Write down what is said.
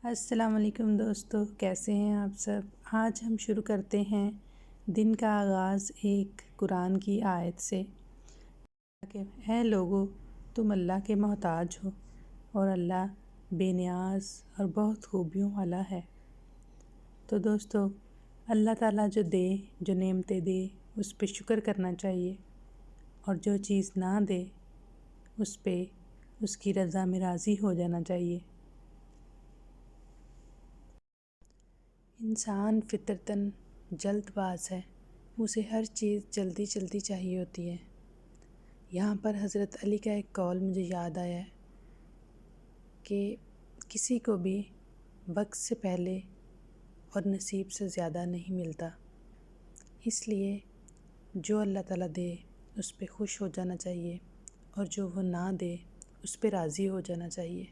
अस्सलाम वालेकुम दोस्तों, कैसे हैं आप सब। आज हम शुरू करते हैं दिन का आगाज़ एक कुरान की आयत से कि ऐ लोगो, तुम अल्लाह के मोहताज हो और अल्लाह बेनियाज और बहुत खूबियों वाला है। तो दोस्तों, अल्लाह ताला जो नेमतें दे उस पे शुक्र करना चाहिए और जो चीज़ ना दे उस पे उसकी रज़ा में राज़ी हो जाना चाहिए। इंसान फितरतन जल्दबाज है, उसे हर चीज़ जल्दी जल्दी चाहिए होती है। यहाँ पर हज़रत अली का एक कौल मुझे याद आया है कि किसी को भी वक्त से पहले और नसीब से ज़्यादा नहीं मिलता, इसलिए जो अल्लाह ताला दे उस पे खुश हो जाना चाहिए और जो वो ना दे उस पे राज़ी हो जाना चाहिए।